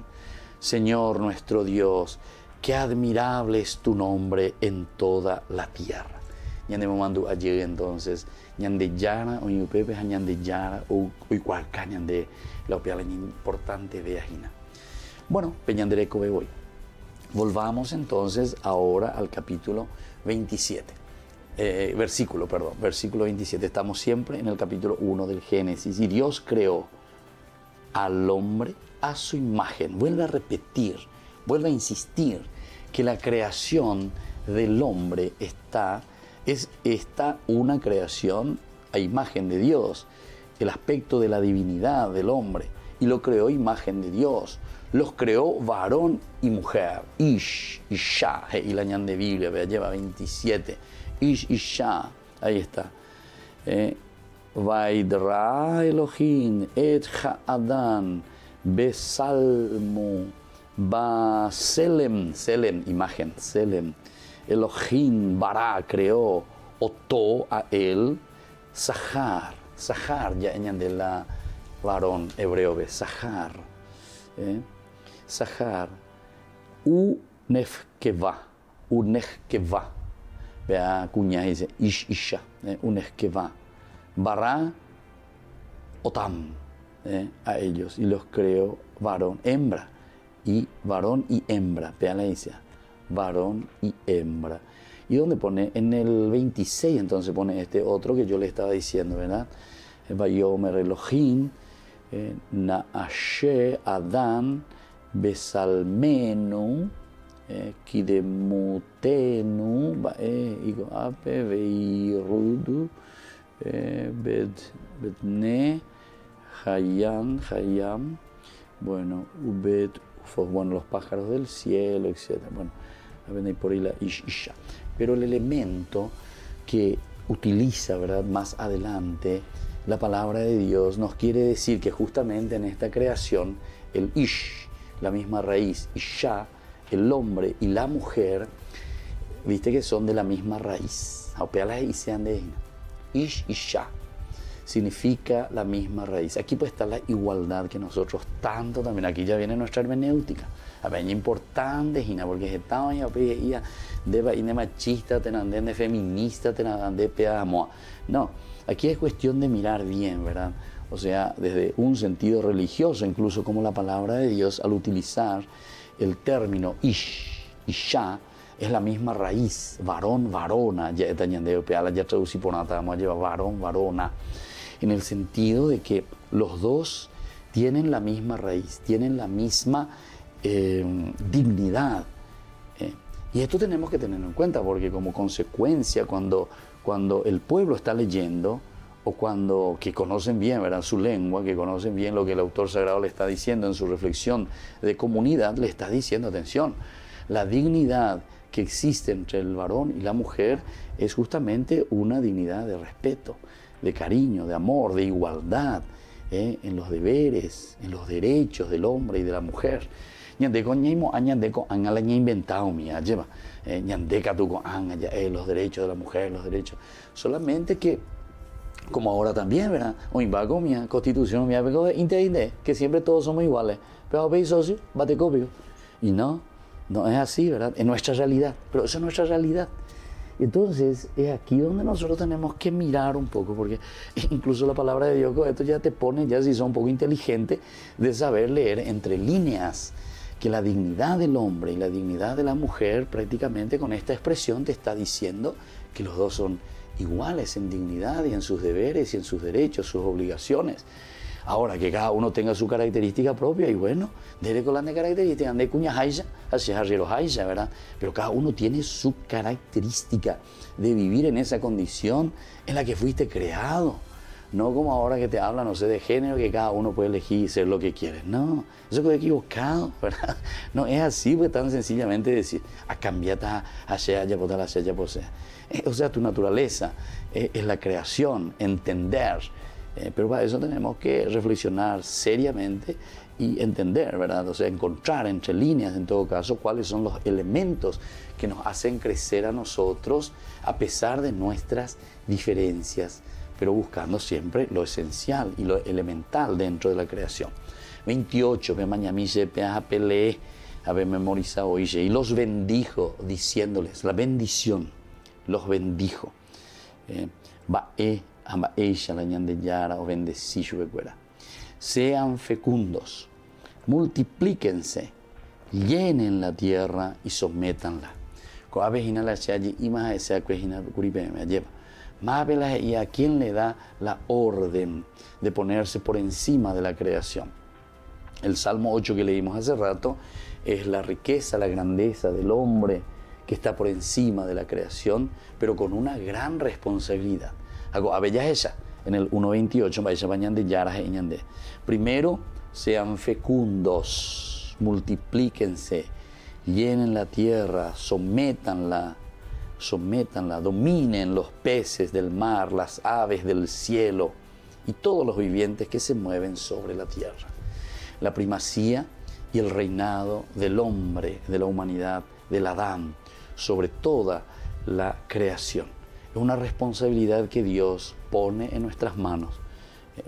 Speaker 2: Señor nuestro Dios, qué admirable es tu nombre en toda la tierra. Ñande momando allí entonces, ñande Yara, o yupepe a ñande Yara, o igualca ñande la opiala importante de Ajina. Bueno, peñandereco de hoy. Volvamos entonces ahora al capítulo 27. Versículo 27. Estamos siempre en el capítulo 1 del Génesis. Y Dios creó al hombre a su imagen. Vuelve a repetir, vuelve a insistir que la creación del hombre es una creación a imagen de Dios. El aspecto de la divinidad del hombre. Y lo creó imagen de Dios. Los creó varón y mujer. Ish, Isha. Y la ñan de Biblia, lleva 27. Ish, Isha. Ahí está. Vaidra Elohim et ha'adan besalmu baselem. Selem, imagen. Selem. Elohim bara creó. Otó a él. Sahar. Sahar, ya ñan de la varón hebreo. Sahar. Sahar, unefkeva, vea cuña dice, isha, unefkeva, bara, otam, a ellos, y los creó varón, hembra, y varón y hembra, vea la dice, varón y hembra. ¿Y dónde pone? En el 26 entonces pone este otro que yo le estaba diciendo, ¿verdad? Vayomer Elohim, Naashe Adán Besalmenu Kidemutenu Igo Ape Veirudu Bedne Hayam bueno, bueno, los pájaros del cielo, etc. Bueno, ven ahí por ahí la Isha. Pero el elemento que utiliza, ¿verdad?, más adelante la palabra de Dios nos quiere decir que justamente en esta creación el Ish, la misma raíz, Isha, el hombre y la mujer, viste que son de la misma raíz. Ish, Isha, significa la misma raíz. Aquí puede estar la igualdad que nosotros tanto también, aquí ya viene nuestra hermenéutica. A ver, es importante, porque estaba de machista, de feminista, de pedamoa. No. Aquí es cuestión de mirar bien, ¿verdad? O sea, desde un sentido religioso, incluso como la palabra de Dios, al utilizar el término ish, isha, es la misma raíz, varón, varona, ya traducí por nada, vamos a llevar varón, varona, en el sentido de que los dos tienen la misma raíz, tienen la misma dignidad. Y esto tenemos que tenerlo en cuenta, porque como consecuencia, cuando el pueblo está leyendo, o cuando que conocen bien, ¿verdad?, su lengua, que conocen bien lo que el autor sagrado le está diciendo en su reflexión de comunidad, le está diciendo, atención, la dignidad que existe entre el varón y la mujer es justamente una dignidad de respeto, de cariño, de amor, de igualdad, en los deberes, en los derechos del hombre y de la mujer. Ñandeko ñaimo añandeko angala ña inventado mía lleva ñandeka tuco anga los derechos de la mujer, los derechos, solamente que como ahora también, ¿verdad? O invago mía constitución mía que siempre todos somos iguales, pero veis socio bate copio y no es así, ¿verdad? Es nuestra realidad, pero esa es nuestra realidad. Entonces es aquí donde nosotros tenemos que mirar un poco, porque incluso la palabra de Dios con esto ya te pone, ya si son un poco inteligente, de saber leer entre líneas, que la dignidad del hombre y la dignidad de la mujer prácticamente con esta expresión te está diciendo que los dos son iguales en dignidad y en sus deberes y en sus derechos, sus obligaciones. Ahora, que cada uno tenga su característica propia y bueno, desde con las características de cuña haisha, así es arriero haisha, ¿verdad? Pero cada uno tiene su característica de vivir en esa condición en la que fuiste creado. No como ahora que te hablan, no sé, de género, que cada uno puede elegir ser lo que quiere. No, eso es equivocado, ¿verdad? No es así, pues tan sencillamente decir, a cambiar a sea, ya por la sea, por sea. O sea, tu naturaleza es la creación, entender. Pero para eso tenemos que reflexionar seriamente y entender, ¿verdad? O sea, encontrar entre líneas, en todo caso, cuáles son los elementos que nos hacen crecer a nosotros a pesar de nuestras diferencias, pero buscando siempre lo esencial y lo elemental dentro de la creación. 28, me mañamiche, peaja peleé, haber memorizado hoy, y los bendijo, diciéndoles, la bendición, los bendijo. Sean fecundos, multiplíquense, llenen la tierra y sométanla. ¿Y a quién le da la orden de ponerse por encima de la creación? El Salmo 8 que leímos hace rato es la riqueza, la grandeza del hombre que está por encima de la creación, pero con una gran responsabilidad. En el 1.28, primero, sean fecundos, multiplíquense, llenen la tierra, sométanla, dominen los peces del mar, las aves del cielo y todos los vivientes que se mueven sobre la tierra. La primacía y el reinado del hombre, de la humanidad, del Adán, sobre toda la creación. Es una responsabilidad que Dios pone en nuestras manos,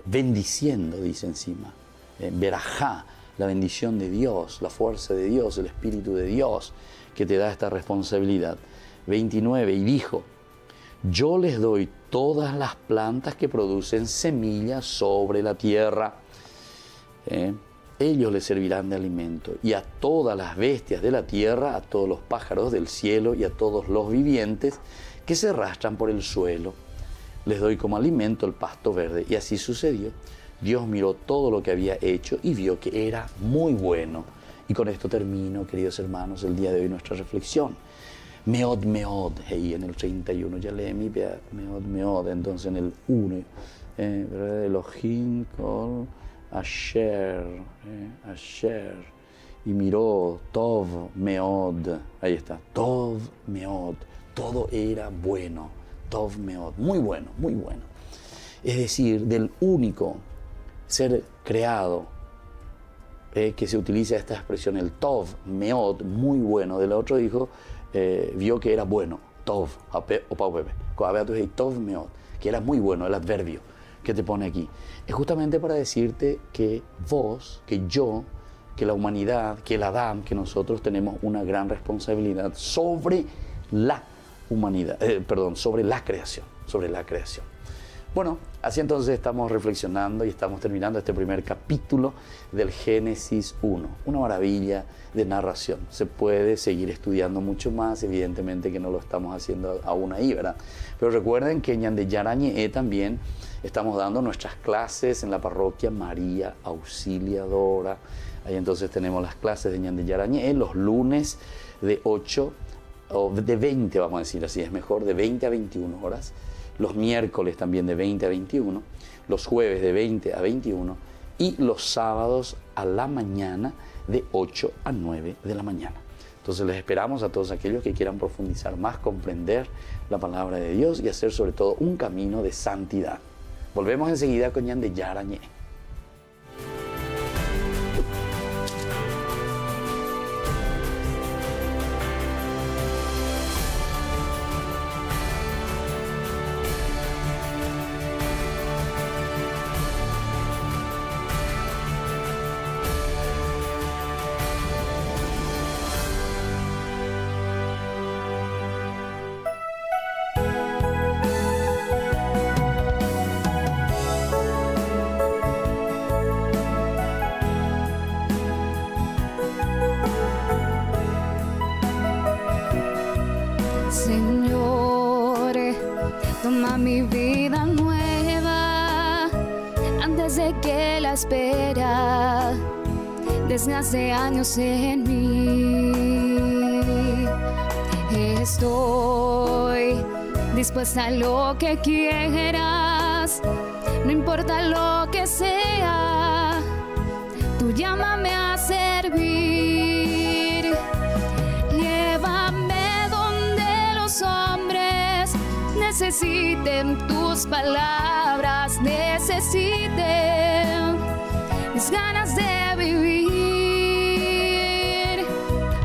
Speaker 2: bendiciendo, dice encima, verajá, la bendición de Dios, la fuerza de Dios, el Espíritu de Dios, que te da esta responsabilidad. 29, y dijo, yo les doy todas las plantas que producen semillas sobre la tierra. Ellos les servirán de alimento. Y a todas las bestias de la tierra, a todos los pájaros del cielo y a todos los vivientes que se arrastran por el suelo, les doy como alimento el pasto verde. Y así sucedió. Dios miró todo lo que había hecho y vio que era muy bueno. Y con esto termino, queridos hermanos, el día de hoy nuestra reflexión. Meod, meod, y en el 31 ya leí mi meod, meod, entonces en el 1, Elohim kol asher, asher, y miró, tov, meod, ahí está, tov, meod, todo era bueno, tov, meod, muy bueno, muy bueno. Es decir, del único ser creado, que se utiliza esta expresión, el tov, meod, muy bueno, del otro dijo, vio que era bueno, tov, o paupepe, tov meod, que era muy bueno, el adverbio que te pone aquí. Es justamente para decirte que vos, que yo, que la humanidad, que el Adán, que nosotros tenemos una gran responsabilidad sobre la humanidad, sobre la creación, Bueno, así entonces estamos reflexionando y estamos terminando este primer capítulo del Génesis 1. Una maravilla de narración. Se puede seguir estudiando mucho más, evidentemente que no lo estamos haciendo aún ahí, ¿verdad? Pero recuerden que en Ñande Yarañe también estamos dando nuestras clases en la parroquia María Auxiliadora. Ahí entonces tenemos las clases de Ñande Yarañe los lunes de 8, o de 20, vamos a decir así, es mejor, de 20 a 21 horas. Los miércoles también de 20 a 21, los jueves de 20 a 21 y los sábados a la mañana de 8 a 9 de la mañana. Entonces les esperamos a todos aquellos que quieran profundizar más, comprender la palabra de Dios y hacer sobre todo un camino de santidad. Volvemos enseguida con Ñande Yarañe.
Speaker 3: que la espera desde hace años en mí. Estoy dispuesta a lo que quieras, no importa lo que sea, tú llámame a servir. Llévame donde los hombres necesiten tus palabras, necesiten mis ganas de vivir.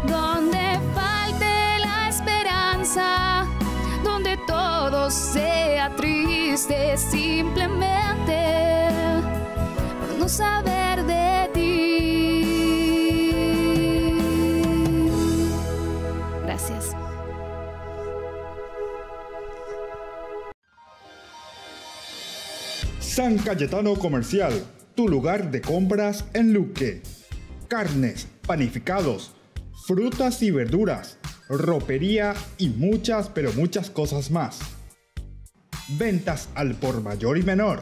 Speaker 3: Donde falte la esperanza, donde todo sea triste, simplemente por no saber de ti. Gracias.
Speaker 1: San Cayetano Comercial, tu lugar de compras en Luque. Carnes, panificados, frutas y verduras, ropería y muchas, pero muchas cosas más. Ventas al por mayor y menor.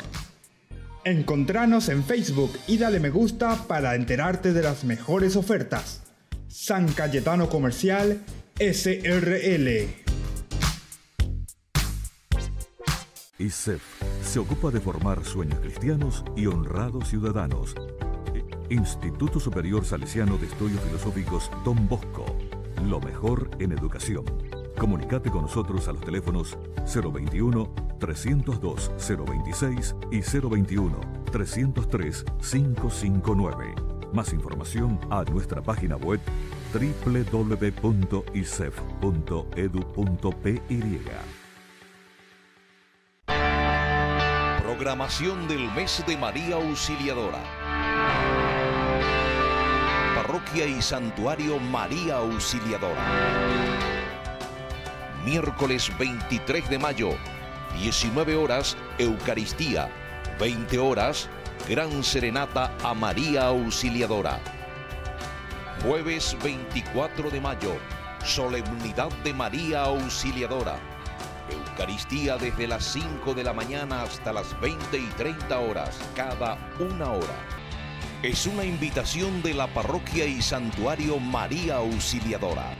Speaker 1: Encontranos en Facebook y dale me gusta para enterarte de las mejores ofertas. San Cayetano Comercial SRL.
Speaker 4: ISEF se ocupa de formar sueños cristianos y honrados ciudadanos. Instituto Superior Salesiano de Estudios Filosóficos Don Bosco. Lo mejor en educación. Comunicate con nosotros a los teléfonos 021-302-026 y 021-303-559. Más información a nuestra página web www.isef.edu.py.
Speaker 5: Programación del mes de María Auxiliadora. Parroquia y Santuario María Auxiliadora. Miércoles 23 de mayo, 19 horas, Eucaristía. 20 horas, Gran Serenata a María Auxiliadora. Jueves 24 de mayo, Solemnidad de María Auxiliadora. Eucaristía desde las 5 de la mañana hasta las 20:30 horas, cada una hora. Es una invitación de la Parroquia y Santuario María Auxiliadora.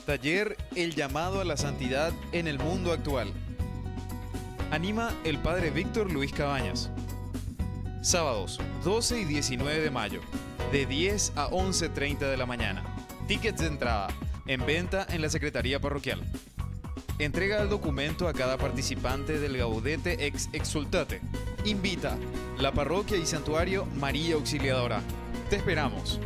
Speaker 6: Taller El llamado a la santidad en el mundo actual. Anima el Padre Víctor Luis Cabañas. Sábados 12 y 19 de mayo, de 10 a 11:30 de la mañana. Tickets de entrada, en venta en la Secretaría Parroquial. Entrega el documento a cada participante del Gaudete ex exultate. Invita la Parroquia y Santuario María Auxiliadora. Te esperamos.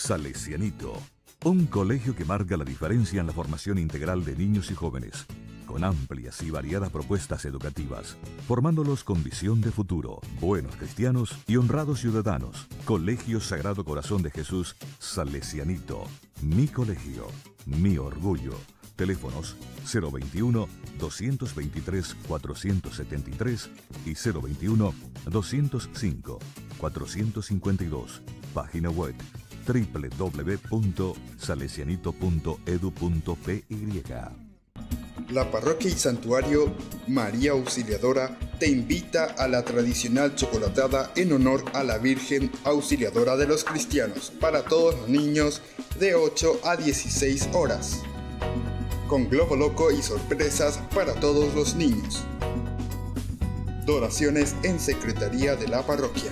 Speaker 4: Salesianito, un colegio que marca la diferencia en la formación integral de niños y jóvenes, con amplias y variadas propuestas educativas, formándolos con visión de futuro, buenos cristianos y honrados ciudadanos. Colegio Sagrado Corazón de Jesús Salesianito, mi colegio, mi orgullo. Teléfonos 021-223-473 y 021-205-452. Página web www.salesianito.edu.py.
Speaker 1: La Parroquia y Santuario María Auxiliadora te invita a la tradicional chocolatada en honor a la Virgen Auxiliadora de los Cristianos para todos los niños de 8 a 16 horas, con globo loco y sorpresas para todos los niños. Donaciones en Secretaría de la Parroquia.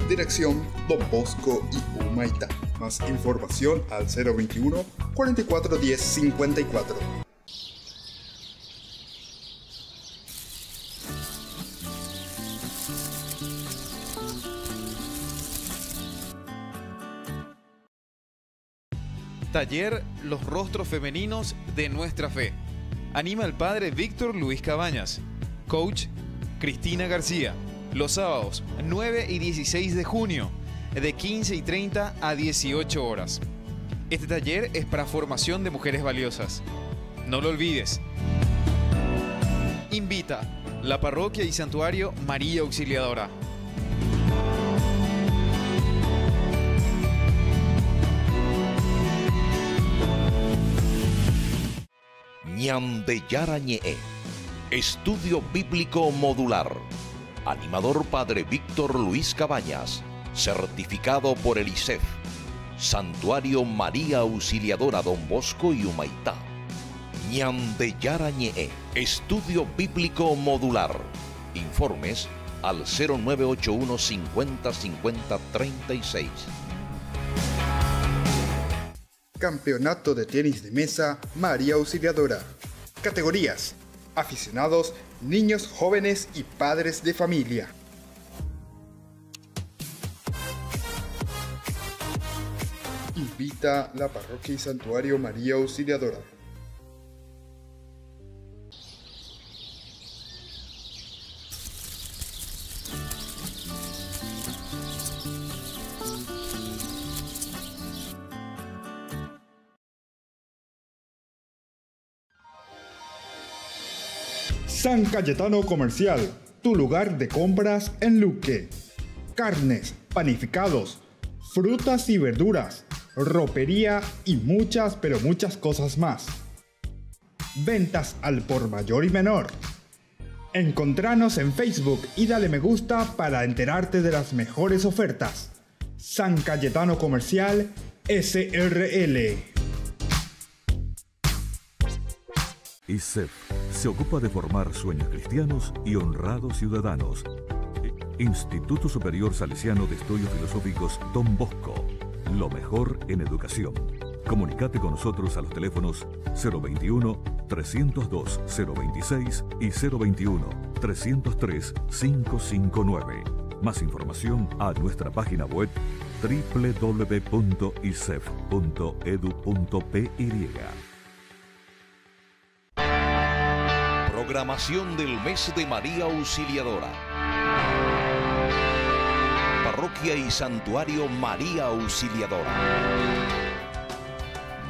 Speaker 1: Dirección Don Bosco y Humaitá. Más información al 021 4410 54.
Speaker 6: Taller Los rostros femeninos de nuestra fe. Anima el Padre Víctor Luis Cabañas. Coach Cristina García. Los sábados 9 y 16 de junio, de 15:30 a 18 horas. Este taller es para formación de mujeres valiosas. No lo olvides. Invita la Parroquia y Santuario María Auxiliadora.
Speaker 5: Ñande Yarañe, Estudio Bíblico Modular. Animador Padre Víctor Luis Cabañas. Certificado por el ISEF. Santuario María Auxiliadora Don Bosco y Humaitá. Ñande Yarañe, Estudio Bíblico Modular. Informes al 0981 50 50 36.
Speaker 1: Campeonato de tenis de mesa María Auxiliadora. Categorías: aficionados, niños, jóvenes y padres de familia. Invita la Parroquia y Santuario María Auxiliadora. San Cayetano Comercial, tu lugar de compras en Luque. Carnes, panificados, frutas y verduras, ropería y muchas pero muchas cosas más. Ventas al por mayor y menor. Encontranos en Facebook y dale me gusta para enterarte de las mejores ofertas. San Cayetano Comercial SRL.
Speaker 4: ISEF se ocupa de formar sueños cristianos y honrados ciudadanos. Instituto Superior Salesiano de Estudios Filosóficos Don Bosco. Lo mejor en educación. Comunicate con nosotros a los teléfonos 021-302-026 y 021-303-559. Más información a nuestra página web www.isef.edu.py.
Speaker 5: Programación del mes de María Auxiliadora. Parroquia y Santuario María Auxiliadora.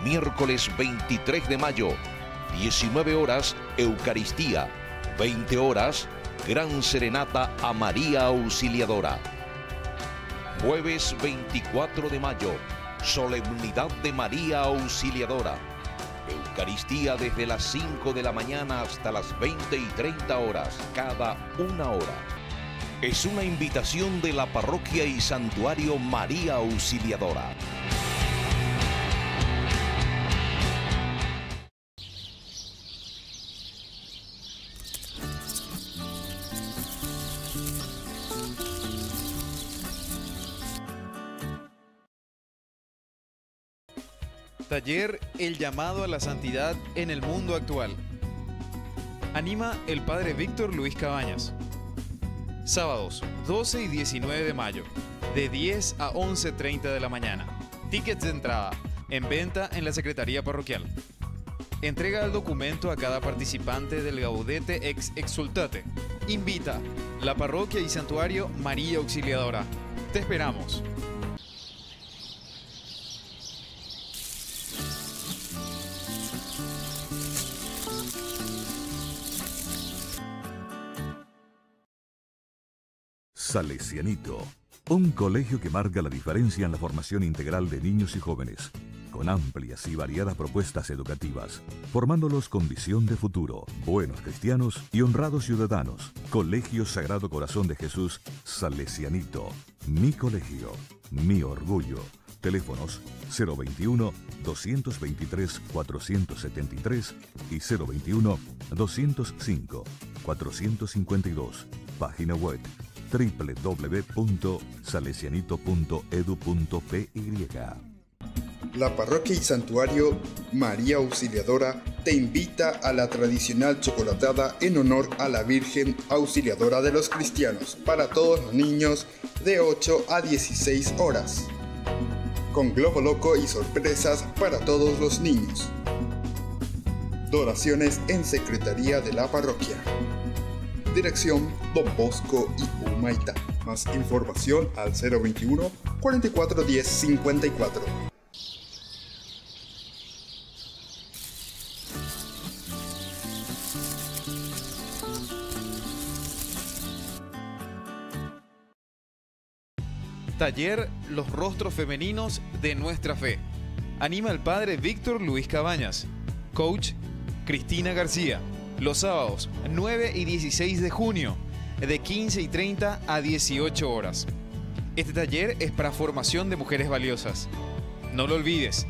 Speaker 5: Miércoles 23 de mayo, 19 horas, Eucaristía. 20 horas, Gran Serenata a María Auxiliadora. Jueves 24 de mayo, Solemnidad de María Auxiliadora. Eucaristía desde las 5 de la mañana hasta las 20 y 30 horas, cada una hora. Es una invitación de la Parroquia y Santuario María Auxiliadora.
Speaker 6: Taller El llamado a la santidad en el mundo actual. Anima el Padre Víctor Luis Cabañas. Sábados 12 y 19 de mayo, de 10 a 11:30 de la mañana. Tickets de entrada, en venta en la Secretaría Parroquial. Entrega el documento a cada participante del Gaudete ex Exultate. Invita la Parroquia y Santuario María Auxiliadora. Te esperamos.
Speaker 4: Salesianito, un colegio que marca la diferencia en la formación integral de niños y jóvenes, con amplias y variadas propuestas educativas, formándolos con visión de futuro, buenos cristianos y honrados ciudadanos. Colegio Sagrado Corazón de Jesús Salesianito, mi colegio, mi orgullo. Teléfonos 021-223-473 y 021-205-452. Página web www.salesianito.edu.py.
Speaker 1: La Parroquia y Santuario María Auxiliadora te invita a la tradicional chocolatada en honor a la Virgen Auxiliadora de los Cristianos para todos los niños de 8 a 16 horas, con globo loco y sorpresas para todos los niños. Donaciones en Secretaría de la Parroquia. Dirección Don Bosco y Humaitá. Más información al 021 441054.
Speaker 6: Taller Los Rostros Femeninos de Nuestra Fe. Anima el padre Víctor Luis Cabañas. Coach Cristina García. Los sábados 9 y 16 de junio, de 15:30 a 18 horas. Este taller es para formación de mujeres valiosas. No lo olvides.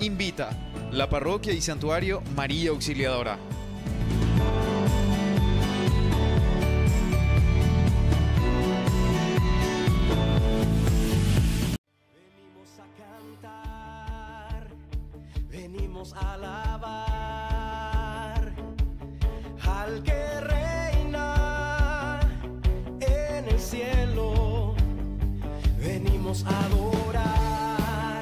Speaker 6: Invita la Parroquia y Santuario María Auxiliadora.
Speaker 7: Venimos a alabar al que reina en el cielo. Venimos a adorar,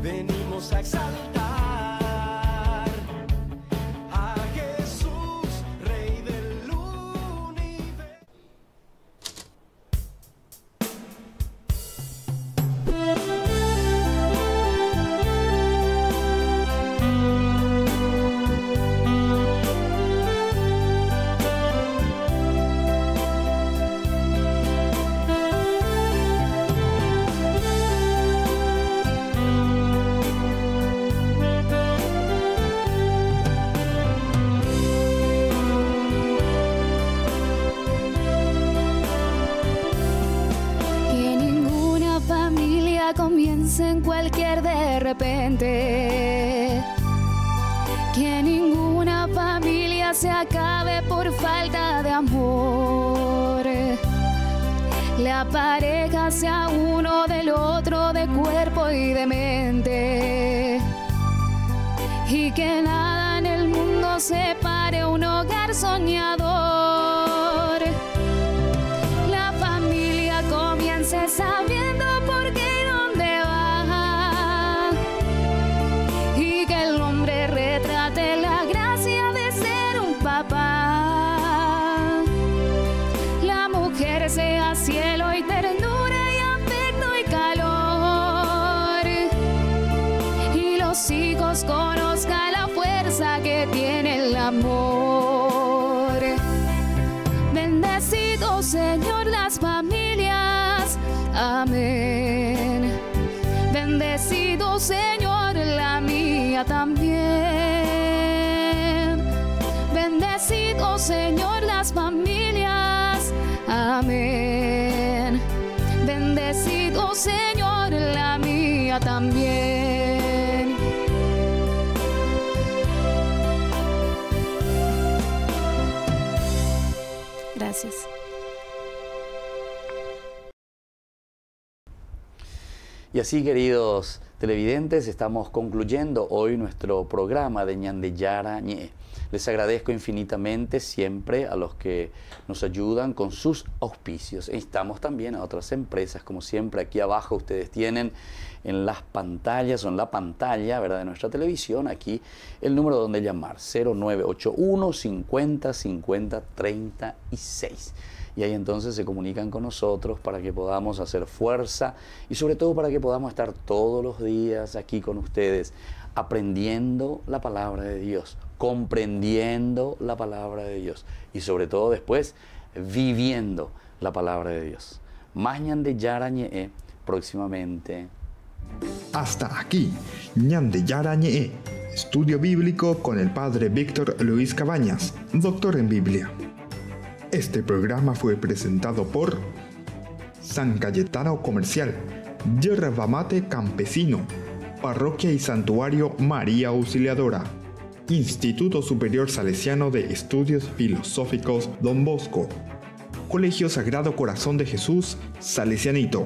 Speaker 7: venimos a exaltar a Jesús, Rey del universo.
Speaker 3: Comienza en cualquier de repente, que ninguna familia se acabe por falta de amor. La pareja sea uno del otro de cuerpo y de mente, y que nada en el mundo separe un hogar soñador. La familia comience sabiendo por qué la gracia de ser un papá. La mujer sea cielo y ternura y afecto y calor, y los hijos conozcan la fuerza que tiene el amor. Bendecido Señor las familias, amén. Bendecido Señor la mía también. Bendecido Señor las familias, amén. Bendecido Señor la mía también. Gracias.
Speaker 2: Y así, queridos televidentes, estamos concluyendo hoy nuestro programa de Ñande Yarañe. Les agradezco infinitamente siempre a los que nos ayudan con sus auspicios. Instamos también a otras empresas, como siempre aquí abajo ustedes tienen en las pantallas o en la pantalla, ¿verdad?, de nuestra televisión, aquí el número donde llamar, 0981 50 50 36. Y ahí entonces se comunican con nosotros para que podamos hacer fuerza y sobre todo para que podamos estar todos los días aquí con ustedes, aprendiendo la palabra de Dios, comprendiendo la palabra de Dios y sobre todo después viviendo la palabra de Dios. Más Ñande Yarañe próximamente.
Speaker 1: Hasta aquí, Ñande Yarañe, estudio bíblico con el padre Víctor Luis Cabañas, doctor en Biblia. Este programa fue presentado por San Cayetano Comercial, Yerba Mate Campesino, Parroquia y Santuario María Auxiliadora, Instituto Superior Salesiano de Estudios Filosóficos Don Bosco, Colegio Sagrado Corazón de Jesús Salesianito.